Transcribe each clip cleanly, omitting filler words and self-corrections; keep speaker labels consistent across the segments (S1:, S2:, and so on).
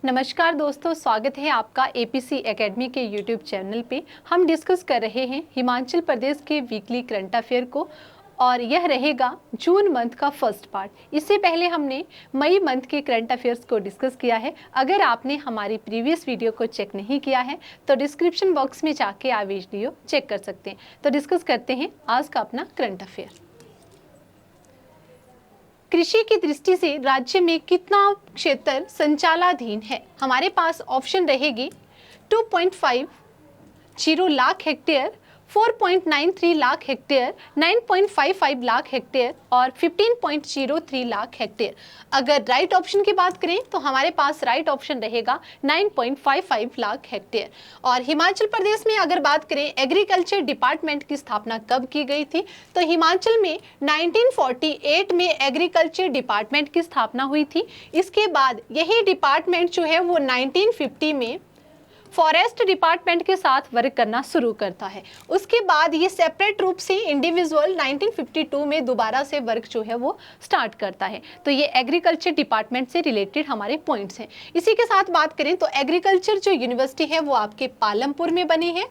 S1: नमस्कार दोस्तों, स्वागत है आपका एपीसी एकेडमी के यूट्यूब चैनल पे। हम डिस्कस कर रहे हैं हिमाचल प्रदेश के वीकली करंट अफेयर को और यह रहेगा जून मंथ का फर्स्ट पार्ट। इससे पहले हमने मई मंथ के करंट अफेयर्स को डिस्कस किया है। अगर आपने हमारी प्रीवियस वीडियो को चेक नहीं किया है तो डिस्क्रिप्शन बॉक्स में जाके आप वीडियो चेक कर सकते हैं। तो डिस्कस करते हैं आज का अपना करंट अफेयर। कृषि की दृष्टि से राज्य में कितना क्षेत्र संचालनाधीन है? हमारे पास ऑप्शन रहेगी 2.50 lakh hectare, 4.93 lakh hectare, 9.55 lakh hectare और 15.03 लाख हेक्टेयर। अगर राइट ऑप्शन की बात करें तो हमारे पास राइट ऑप्शन रहेगा 9.55 लाख हेक्टेयर। और हिमाचल प्रदेश में अगर बात करें एग्रीकल्चर डिपार्टमेंट की स्थापना कब की गई थी, तो हिमाचल में 1948 में एग्रीकल्चर डिपार्टमेंट की स्थापना हुई थी। इसके बाद यही डिपार्टमेंट जो है वो 1950 में फॉरेस्ट डिपार्टमेंट के साथ वर्क करना शुरू करता है। उसके बाद ये सेपरेट रूप से इंडिविजुअल 1952 में दोबारा से वर्क जो है वो स्टार्ट करता है। तो ये एग्रीकल्चर डिपार्टमेंट से रिलेटेड हमारे पॉइंट्स हैं। इसी के साथ बात करें तो एग्रीकल्चर जो यूनिवर्सिटी है वो आपके पालमपुर में बनी है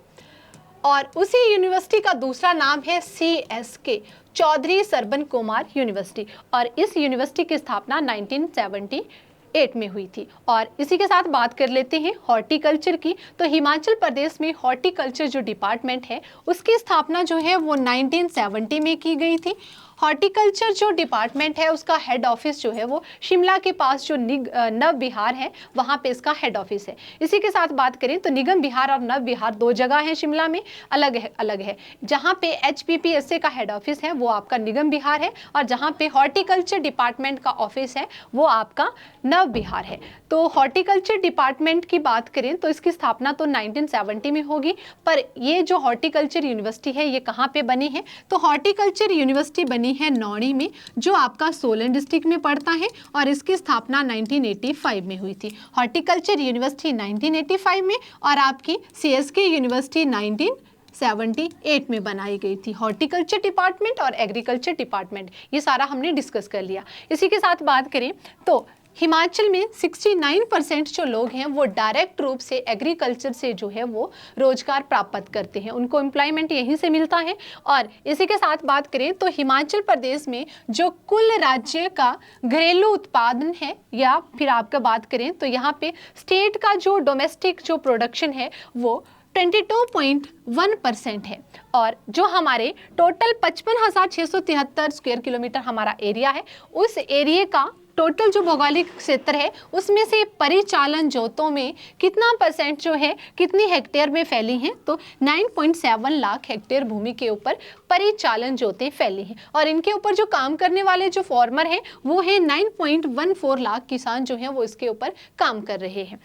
S1: और उसी यूनिवर्सिटी का दूसरा नाम है CSK, चौधरी सरबन कुमार यूनिवर्सिटी, और इस यूनिवर्सिटी की स्थापना 1978 में हुई थी। और इसी के साथ बात कर लेते हैं हॉर्टिकल्चर की। तो हिमाचल प्रदेश में हॉर्टिकल्चर जो डिपार्टमेंट है उसकी स्थापना जो है वो 1970 में की गई थी। हॉर्टिकल्चर जो डिपार्टमेंट है उसका हेड ऑफिस जो है वो शिमला के पास जो नव विहार है वहाँ पे इसका हेड ऑफिस है। इसी के साथ बात करें तो निगम विहार और नव विहार दो जगह हैं शिमला में, अलग है। जहाँ पे HPPSA का हेड ऑफिस है वो आपका निगम विहार है और जहाँ पे हॉर्टिकल्चर डिपार्टमेंट का ऑफिस है वो आपका नव विहार है। तो हॉर्टिकल्चर डिपार्टमेंट की बात करें तो इसकी स्थापना तो 1970 में होगी, पर ये जो हॉर्टिकल्चर यूनिवर्सिटी है ये कहाँ पे बनी है? तो हॉर्टिकल्चर यूनिवर्सिटी बनी है नौणी में, जो आपका सोलन डिस्ट्रिक्ट में पड़ता है और इसकी स्थापना 1985 में हुई थी। हॉर्टिकल्चर यूनिवर्सिटी 1985 में और आपकी CSK यूनिवर्सिटी 1978 में बनाई गई थी। हॉर्टिकल्चर डिपार्टमेंट और एग्रीकल्चर डिपार्टमेंट ये सारा हमने डिस्कस कर लिया। इसी के साथ बात करें तो हिमाचल में 69% जो लोग हैं वो डायरेक्ट रूप से एग्रीकल्चर से जो है वो रोजगार प्राप्त करते हैं, उनको एम्प्लॉयमेंट यहीं से मिलता है। और इसी के साथ बात करें तो हिमाचल प्रदेश में जो कुल राज्य का घरेलू उत्पादन है या फिर आपका बात करें तो यहाँ पे स्टेट का जो डोमेस्टिक जो प्रोडक्शन है वो 22.1% है। और जो हमारे टोटल 55,673 स्क्वायर किलोमीटर हमारा एरिया है, उस एरिया का टोटल जो भौगोलिक क्षेत्र है उसमें से परिचालन जोतों में कितना परसेंट जो है कितनी हेक्टेयर में फैली हैं? तो 9.7 लाख हेक्टेयर भूमि के ऊपर परिचालन जोतें फैली हैं और इनके ऊपर जो काम करने वाले जो फार्मर हैं वो है 9.14 लाख किसान जो हैं वो इसके ऊपर काम कर रहे हैं।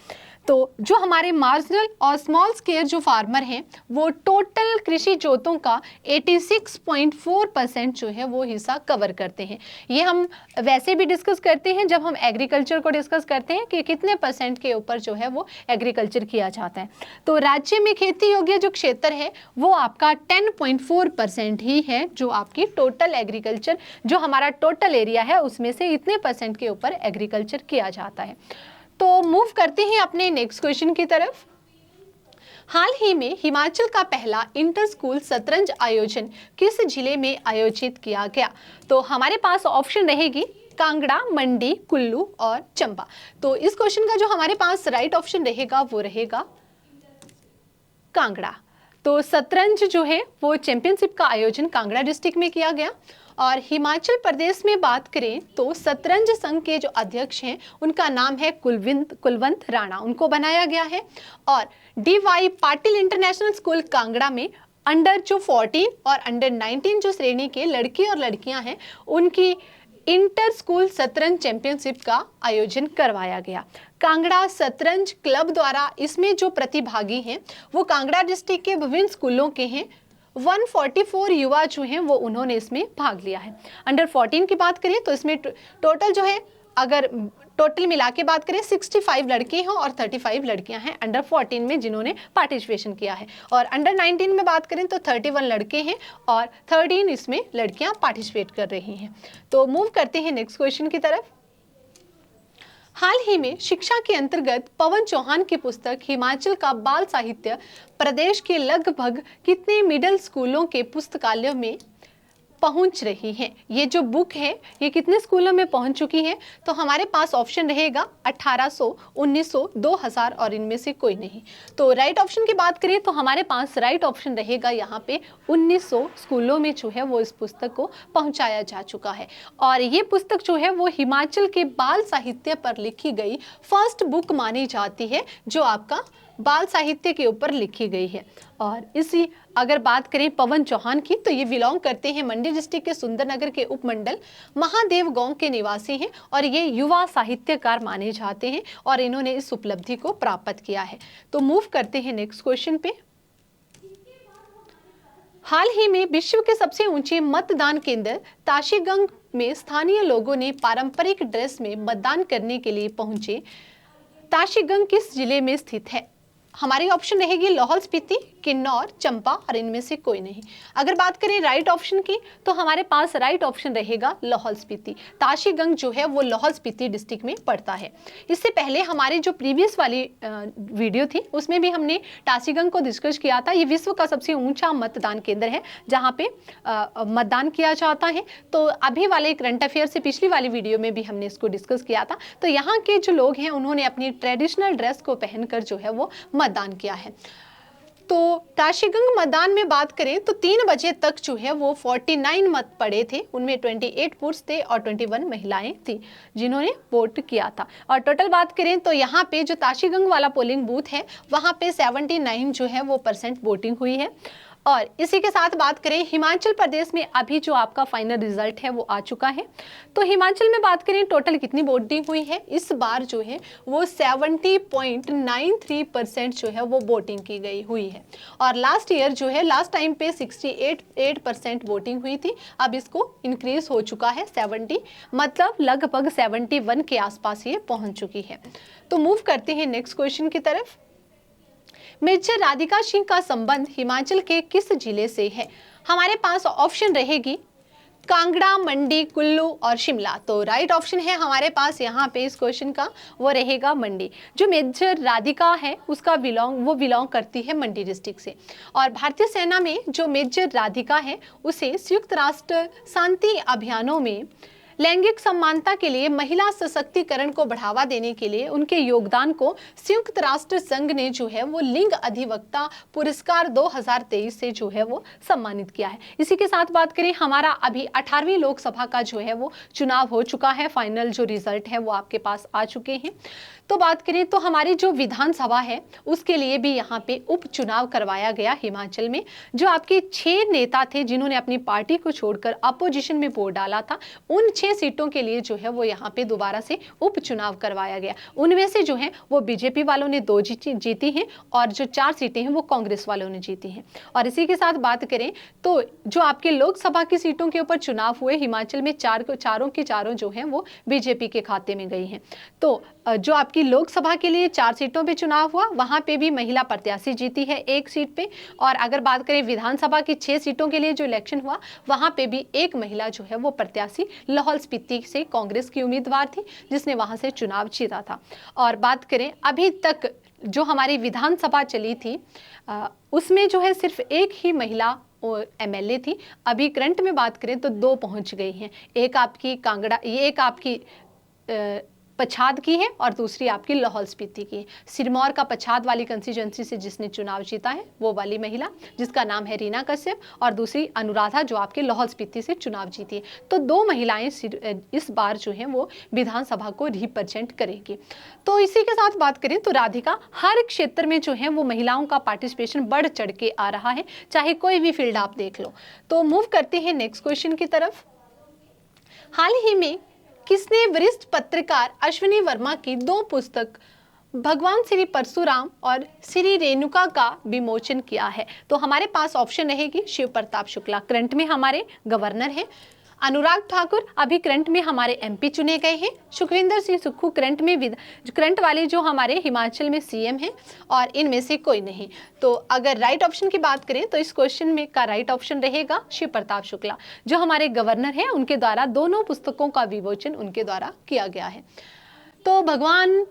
S1: तो जो हमारे मार्जिनल और स्मॉल स्केल जो फार्मर हैं वो टोटल कृषि जोतों का 86.4% जो है वो हिस्सा कवर करते हैं। ये हम वैसे भी डिस्कस करते हैं जब हम एग्रीकल्चर को डिस्कस करते हैं कि कितने परसेंट के ऊपर जो है वो एग्रीकल्चर किया जाता है। तो राज्य में खेती योग्य जो क्षेत्र है वो आपका 10.4% ही है, जो आपकी टोटल एग्रीकल्चर जो हमारा टोटल एरिया है उसमें से इतने परसेंट के ऊपर एग्रीकल्चर किया जाता है। तो मूव करते हैं अपने नेक्स्ट क्वेश्चन की तरफ। हाल ही में हिमाचल का पहला इंटर स्कूल शतरंज आयोजन किस जिले में आयोजित किया गया? तो हमारे पास ऑप्शन रहेगी कांगड़ा, मंडी, कुल्लू और चंबा। तो इस क्वेश्चन का जो हमारे पास राइट ऑप्शन रहेगा वो रहेगा कांगड़ा। तो शतरंज जो है वो चैंपियनशिप का आयोजन कांगड़ा डिस्ट्रिक्ट में किया गया। और हिमाचल प्रदेश में बात करें तो शतरंज संघ के जो अध्यक्ष हैं उनका नाम है कुलवंत राणा, उनको बनाया गया है। और DY Patil international school Kangra में अंडर जो 14 और अंडर 19 जो श्रेणी के लड़के और लड़कियां हैं उनकी इंटर स्कूल शतरंज चैंपियनशिप का आयोजन करवाया गया। कांगड़ा शतरंज क्लब द्वारा इसमें जो प्रतिभागी हैं वो कांगड़ा डिस्ट्रिक्ट के विभिन्न स्कूलों के हैं। 144 युवा जो हैं वो उन्होंने इसमें भाग लिया है। अंडर 14 की बात करें तो इसमें टोटल जो है, अगर टोटल मिला के बात करें 65 लड़के हैं और 35 लड़कियां हैं अंडर 14 में जिन्होंने पार्टिसिपेशन किया है। और अंडर 19 में बात करें तो 31 लड़के हैं और 13 इसमें लड़कियां पार्टिसिपेट कर रही हैं। तो मूव करते हैं नेक्स्ट क्वेश्चन की तरफ। हाल ही में शिक्षा के अंतर्गत पवन चौहान की पुस्तक हिमाचल का बाल साहित्य प्रदेश के लगभग कितने मिडिल स्कूलों के पुस्तकालयों में पहुंच रही है। ये जो बुक है ये कितने स्कूलों में पहुंच चुकी है? तो हमारे पास ऑप्शन रहेगा 1800, 1900, 2000 और इनमें से कोई नहीं। तो राइट ऑप्शन की बात करें तो हमारे पास राइट ऑप्शन रहेगा यहाँ पे 1900 स्कूलों में जो है वो इस पुस्तक को पहुंचाया जा चुका है। और ये पुस्तक जो है वो हिमाचल के बाल साहित्य पर लिखी गई फर्स्ट बुक मानी जाती है जो आपका बाल साहित्य के ऊपर लिखी गई है। और इसी अगर बात करें पवन चौहान की तो ये बिलोंग करते हैं मंडी डिस्ट्रिक्ट के सुंदरनगर के उपमंडल महादेव गांव के निवासी हैं और ये युवा साहित्यकार माने जाते हैं और इन्होंने इस उपलब्धि को प्राप्त किया है। तो मूव करते हैं नेक्स्ट क्वेश्चन पे। हाल ही में विश्व के सबसे ऊंचे मतदान केंद्र ताशीगंग में स्थानीय लोगों ने पारंपरिक ड्रेस में मतदान करने के लिए पहुंचे। ताशीगंग किस जिले में स्थित है? हमारी ऑप्शन रहेगी लाहौल स्पीति, किन्नौर, चंपा और इनमें से कोई नहीं। अगर बात करें राइट ऑप्शन की तो हमारे पास राइट ऑप्शन रहेगा लाहौल स्पीति। ताशीगंग जो है वो लाहौल स्पीति डिस्ट्रिक्ट में पड़ता है। इससे पहले हमारी जो प्रीवियस वाली वीडियो थी उसमें भी हमने ताशीगंग को डिस्कस किया था। ये विश्व का सबसे ऊंचा मतदान केंद्र है जहाँ पे मतदान किया जाता है। तो अभी वाले करंट अफेयर से पिछली वाली वीडियो में भी हमने इसको डिस्कस किया था। तो यहाँ के जो लोग हैं उन्होंने अपनी ट्रेडिशनल ड्रेस को पहनकर जो है वो मतदान किया है। तो ताशीगंग मतदान में बात करें तो 3 बजे तक जो है वो 49 मत पड़े थे। उनमें 28 पुरुष थे और 21 महिलाएं थी जिन्होंने वोट किया था। और टोटल बात करें तो यहाँ पे जो ताशीगंग वाला पोलिंग बूथ है वहाँ पे 79 जो है वो % वोटिंग हुई है। और इसी के साथ बात करें हिमाचल प्रदेश में अभी जो आपका फाइनल रिजल्ट है वो आ चुका है। तो हिमाचल में बात करें टोटल कितनी वोटिंग हुई है, इस बार जो है वो 70.93% जो है वो वोटिंग की गई हुई है। और लास्ट ईयर जो है लास्ट टाइम पे 68% वोटिंग हुई थी। अब इसको इंक्रीज हो चुका है 70, मतलब लगभग 71 के आसपास ये पहुंच चुकी है। तो मूव करते हैं नेक्स्ट क्वेश्चन की तरफ। मेजर राधिका सिंह का संबंध हिमाचल के किस जिले से है? हमारे पास ऑप्शन रहेगी कांगड़ा, मंडी, कुल्लू और शिमला। तो राइट ऑप्शन है हमारे पास यहाँ पे इस क्वेश्चन का वो रहेगा मंडी। जो मेजर राधिका है उसका बिलोंग करती है मंडी डिस्ट्रिक्ट से। और भारतीय सेना में जो मेजर राधिका है उसे संयुक्त राष्ट्र शांति अभियानों में लैंगिक समानता के लिए, महिला सशक्तिकरण को बढ़ावा देने के लिए उनके योगदान को संयुक्त राष्ट्र संघ ने जो है वो लिंग अधिवक्ता पुरस्कार 2023 से जो है वो सम्मानित किया है। इसी के साथ बात करें हमारा अभी 18वीं लोकसभा का जो है वो चुनाव हो चुका है। फाइनल जो रिजल्ट है वो आपके पास आ चुके हैं। तो बात करें तो हमारी जो विधानसभा है उसके लिए भी यहाँ पे उपचुनाव करवाया गया हिमाचल में। जो आपके 6 नेता थे जिन्होंने अपनी पार्टी को छोड़कर अपोजिशन में वोट डाला था, उन 6 सीटों के लिए जो है वो यहाँ पे दोबारा से उपचुनाव करवाया गया। उनमें से जो है वो बीजेपी वालों ने 2 जीती हैं और जो 4 सीटें हैं वो कांग्रेस वालों ने जीती हैं। और इसी के साथ बात करें तो जो आपके लोकसभा की सीटों के ऊपर चुनाव हुए हिमाचल में चारों की चारों जो है वो बीजेपी के खाते में गई हैं। तो जो आपकी लोकसभा के लिए 4 सीटों पे चुनाव हुआ वहां पे भी महिला प्रत्याशी जीती है 1 सीट पे। और अगर बात करें विधानसभा की 6 सीटों के लिए जो इलेक्शन हुआ वहां पे भी एक महिला जो है वो प्रत्याशी लाहौल स्पीति से कांग्रेस की उम्मीदवार थी जिसने वहां से चुनाव जीता था। और बात करें अभी तक जो हमारी विधानसभा चली थी उसमें जो है सिर्फ एक ही महिला MLA थी। अभी करंट में बात करें तो 2 पहुंच गई हैं। एक आपकी कांगड़ा, ये एक आपकी पछाद की है और दूसरी आपकी लाहौल स्पीति की है। सिरमौर का पछाद वाली कंस्टिट्यूएंसी से जिसने चुनाव जीता है वो वाली महिला जिसका नाम है रीना कश्यप और दूसरी अनुराधा जो आपके लाहौल स्पीति से चुनाव जीती है। तो 2 महिलाएं इस बार जो है वो विधानसभा को रिप्रेजेंट करेगी। तो इसी के साथ बात करें तो राधिका हर क्षेत्र में जो है वो महिलाओं का पार्टिसिपेशन बढ़ चढ़ के आ रहा है, चाहे कोई भी फील्ड आप देख लो। तो मूव करते हैं नेक्स्ट क्वेश्चन की तरफ। हाल ही में किसने वरिष्ठ पत्रकार अश्विनी वर्मा की 2 पुस्तक भगवान श्री परशुराम और श्री रेणुका का विमोचन किया है? तो हमारे पास ऑप्शन रहेगी शिव प्रताप शुक्ला, करंट में हमारे गवर्नर हैं। अनुराग ठाकुर अभी करंट में हमारे MP चुने गए हैं। सुखविंदर सिंह सुक्खू करंट वाले जो हमारे हिमाचल में CM हैं और इनमें से कोई नहीं। तो अगर राइट ऑप्शन की बात करें तो इस क्वेश्चन में का राइट ऑप्शन रहेगा शिव प्रताप शुक्ला जो हमारे गवर्नर हैं। उनके द्वारा दोनों पुस्तकों का विमोचन उनके द्वारा किया गया है। तो भगवान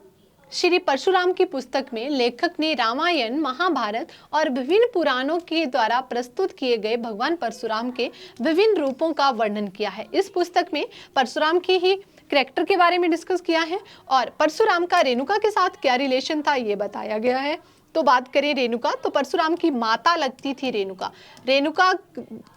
S1: श्री परशुराम की पुस्तक में लेखक ने रामायण, महाभारत और विभिन्न पुराणों के द्वारा प्रस्तुत किए गए भगवान परशुराम के विभिन्न रूपों का वर्णन किया है। इस पुस्तक में परशुराम की ही कैरेक्टर के बारे में डिस्कस किया है और परशुराम का रेणुका के साथ क्या रिलेशन था ये बताया गया है। तो बात करें रेणुका, तो परशुराम की माता लगती थी रेणुका। रेणुका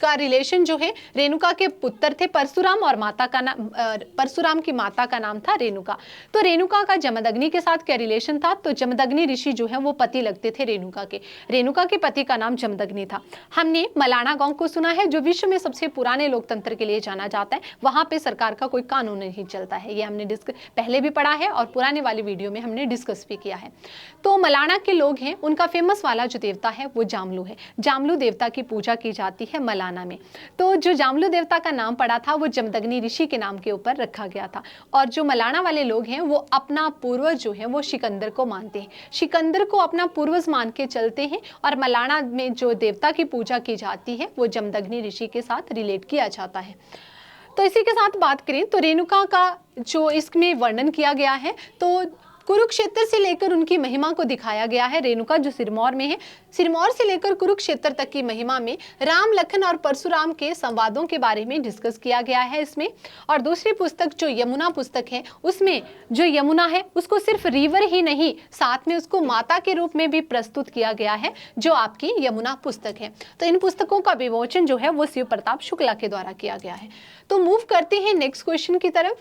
S1: का रिलेशन जो है, रेणुका के पुत्र थे परशुराम और माता का नाम परशुराम की माता का नाम था रेणुका। तो रेणुका का जमदग्नि के साथ क्या रिलेशन था, तो जमदग्नि ऋषि जो है वो पति लगते थे रेणुका के। रेणुका के पति का नाम जमदग्नि था। हमने मलाना गांव को सुना है जो विश्व में सबसे पुराने लोकतंत्र के लिए जाना जाता है। वहां पे सरकार का कोई कानून नहीं चलता है, ये हमने पहले भी पढ़ा है और पुराने वाली वीडियो में हमने डिस्कस भी किया है। तो मलाना के लोग हैं, उनका फेमस वाला जो देवता है वो जामलू है। जामलू देवता की पूजा की जाती है मलाना में। तो जो जामलू देवता का नाम पड़ा था वो जमदग्नि ऋषि के नाम के ऊपर रखा गया था। और जो मलाना वाले लोग हैं वो अपना पूर्वज जो है वो सिकंदर को मानते हैं। सिकंदर को अपना पूर्वज मान के चलते हैं और मलाना में जो देवता की पूजा की जाती है वो जमदग्नि ऋषि के साथ रिलेट किया जाता है। तो इसी के साथ बात करें तो रेणुका का जो इसमें वर्णन किया गया है, तो कुरुक्षेत्र से लेकर उनकी महिमा को दिखाया गया है। रेणुका जो सिरमौर में है, सिरमौर से लेकर कुरुक्षेत्र तक की महिमा में राम, लखन और परशुराम के संवादों के बारे में डिस्कस किया गया है इसमें। और दूसरी पुस्तक जो यमुना पुस्तक है, उसमें जो यमुना है उसको सिर्फ रिवर ही नहीं, साथ में उसको माता के रूप में भी प्रस्तुत किया गया है, जो आपकी यमुना पुस्तक है। तो इन पुस्तकों का विमोचन जो है वो शिव प्रताप शुक्ला के द्वारा किया गया है। तो मूव करते हैं नेक्स्ट क्वेश्चन की तरफ।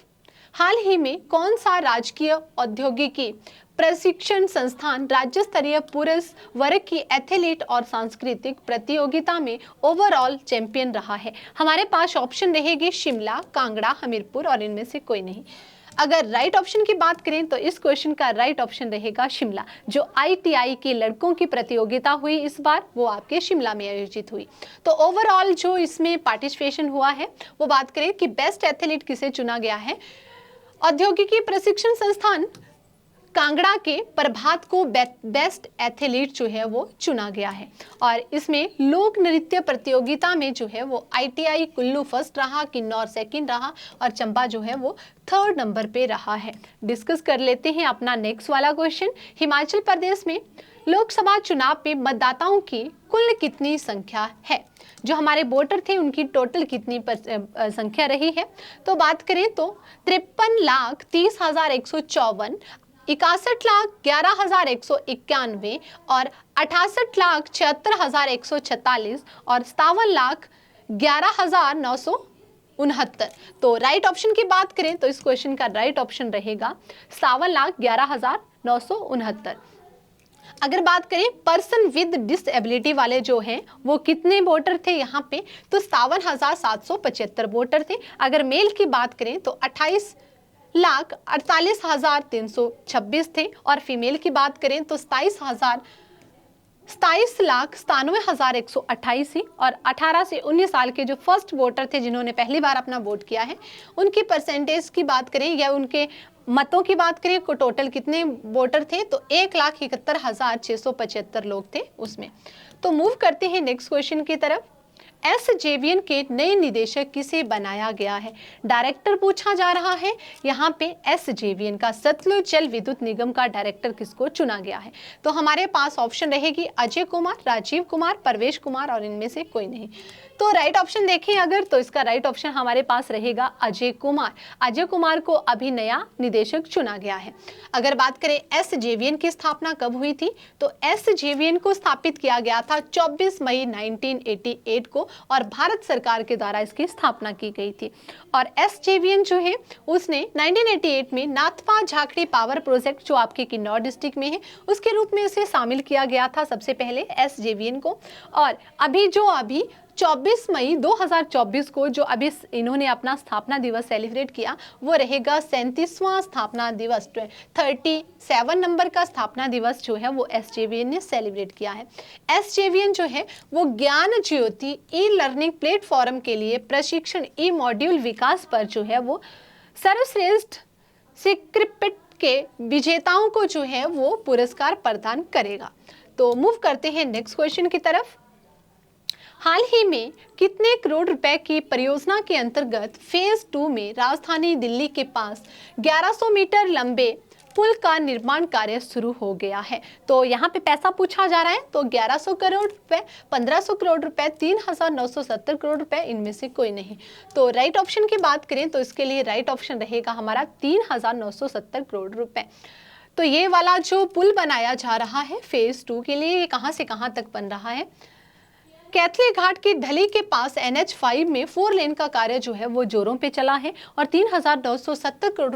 S1: हाल ही में कौन सा राजकीय औद्योगिकी प्रशिक्षण संस्थान राज्य स्तरीय पुरुष वर्ग की एथलीट और सांस्कृतिक प्रतियोगिता में ओवरऑल चैंपियन रहा है? हमारे पास ऑप्शन रहेगी शिमला, कांगड़ा, हमीरपुर और इनमें से कोई नहीं। अगर राइट ऑप्शन की बात करें तो इस क्वेश्चन का राइट ऑप्शन रहेगा शिमला। जो ITI की लड़कों की प्रतियोगिता हुई इस बार वो आपके शिमला में आयोजित हुई। तो ओवरऑल जो इसमें पार्टिसिपेशन हुआ है वो बात करें कि बेस्ट एथलीट किसे चुना गया है, औद्योगिकी प्रशिक्षण संस्थान कांगड़ा के प्रभात को बेस्ट एथलीट जो है वो चुना गया है। और इसमें लोक नृत्य प्रतियोगिता में जो है वो ITI कुल्लू फर्स्ट रहा, किन्नौर सेकंड रहा और चंबा जो है वो थर्ड नंबर पे रहा है। डिस्कस कर लेते हैं अपना नेक्स्ट वाला क्वेश्चन। हिमाचल प्रदेश में लोकसभा चुनाव में मतदाताओं की कुल कितनी संख्या है? जो हमारे वोटर थे उनकी टोटल कितनी संख्या रही है? तो बात करें तो 53,30,154, 61,11,191 और 68,76,146 और 57,11,969। तो राइट ऑप्शन की बात करें तो इस क्वेश्चन का राइट ऑप्शन रहेगा 57,11,969। अगर बात करें पर्सन विद डिसेबिलिटी वाले जो हैं वो कितने वोटर थे यहाँ पे, तो 57,775 वोटर थे। अगर मेल की बात करें तो 28,48,326 थे और फीमेल की बात करें तो 27,97,128 ही। और 18 से 19 साल के जो फर्स्ट वोटर थे जिन्होंने पहली बार अपना वोट किया है, उनकी परसेंटेज की बात करें या उनके मतों की बात करें को टोटल कितने वोटर थे, तो 1,71,675 लोग थे उसमें। तो मूव करते हैं नेक्स्ट क्वेश्चन की तरफ। SJVN के नए निदेशक किसे बनाया गया है? डायरेक्टर पूछा जा रहा है यहाँ पे। SJVN का सतलुज जल विद्युत निगम का डायरेक्टर किसको चुना गया है? तो हमारे पास ऑप्शन रहेगी अजय कुमार, राजीव कुमार, परवेश कुमार और इनमें से कोई नहीं। तो राइट ऑप्शन देखें अगर, तो इसका राइट ऑप्शन हमारे पास रहेगा अजय कुमार। अजय कुमार को अभी नया निदेशक चुना गया है। अगर बात करें SJVN की स्थापना कब हुई थी, तो SJVN को स्थापित किया गया था 24 मई 1988 को और भारत सरकार के द्वारा इसकी स्थापना की गई थी। और SJVN जो है उसने 1988 में नाथपा झाकड़ी पावर प्रोजेक्ट जो आपके किन्नौर डिस्ट्रिक्ट में है उसके रूप में इसे शामिल किया गया था सबसे पहले SJVN को। और अभी 24 मई 2024 को जो अभी इन्होंने अपना स्थापना दिवस सेलिब्रेट किया वो रहेगा 37वां स्थापना दिवस। 37 नंबर का स्थापना दिवस जो है वो SJVN ने सेलिब्रेट किया है। SJVN जो है वो ज्ञान ज्योति ई-लर्निंग प्लेटफॉर्म के लिए प्रशिक्षण ई-मॉड्यूल विकास पर जो है वो सर्वश्रेष्ठ सिक्रिपिट के विजेताओं को जो है वो पुरस्कार प्रदान करेगा। तो मूव करते हैं नेक्स्ट क्वेश्चन की तरफ। हाल ही में कितने करोड़ रुपए की परियोजना के अंतर्गत फेज 2 में राजधानी दिल्ली के पास 1100 मीटर लंबे पुल का निर्माण कार्य शुरू हो गया है? तो यहाँ पे पैसा पूछा जा रहा है, तो 1100 करोड़ रुपए, 1500 करोड़ रुपए, 3970 करोड़ रुपए, इनमें से कोई नहीं। तो राइट ऑप्शन की बात करें तो इसके लिए राइट ऑप्शन रहेगा हमारा 3970 करोड़ रुपए। तो ये वाला जो पुल बनाया जा रहा है फेज 2 के लिए, ये कहाँ से कहाँ तक बन रहा है? कैथली घाट की ढली के पास NH5 में 4 लेन का कार्य जो है वो जोरों पे चला है और 3970 करोड़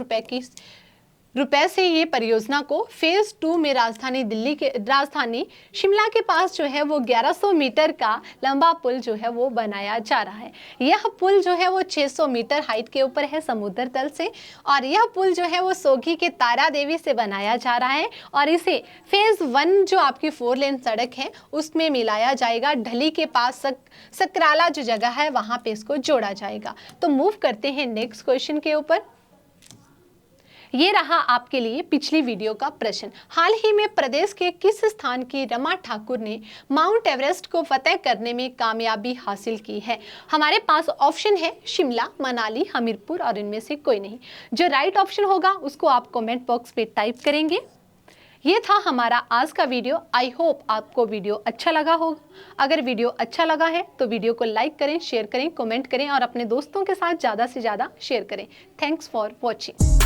S1: रुपए से ये परियोजना को फेज 2 में राजधानी शिमला के पास जो है वो 1100 मीटर का लंबा पुल जो है वो बनाया जा रहा है। यह पुल जो है वो 600 मीटर हाइट के ऊपर है समुद्र तल से, और यह पुल जो है वो सोगी के तारा देवी से बनाया जा रहा है और इसे फेज 1 जो आपकी 4 लेन सड़क है उसमें मिलाया जाएगा। ढली के पास सकराला जो जगह है वहां पे इसको जोड़ा जाएगा। तो मूव करते हैं नेक्स्ट क्वेश्चन के ऊपर। ये रहा आपके लिए पिछली वीडियो का प्रश्न। हाल ही में प्रदेश के किस स्थान की रमा ठाकुर ने माउंट एवरेस्ट को फतेह करने में कामयाबी हासिल की है? हमारे पास ऑप्शन है शिमला, मनाली, हमीरपुर और इनमें से कोई नहीं। जो राइट ऑप्शन होगा उसको आप कमेंट बॉक्स पे टाइप करेंगे। ये था हमारा आज का वीडियो। आई होप आपको वीडियो अच्छा लगा होगा। अगर वीडियो अच्छा लगा है तो वीडियो को लाइक करें, शेयर करें, कमेंट करें और अपने दोस्तों के साथ ज़्यादा से ज़्यादा शेयर करें। Thanks for watching.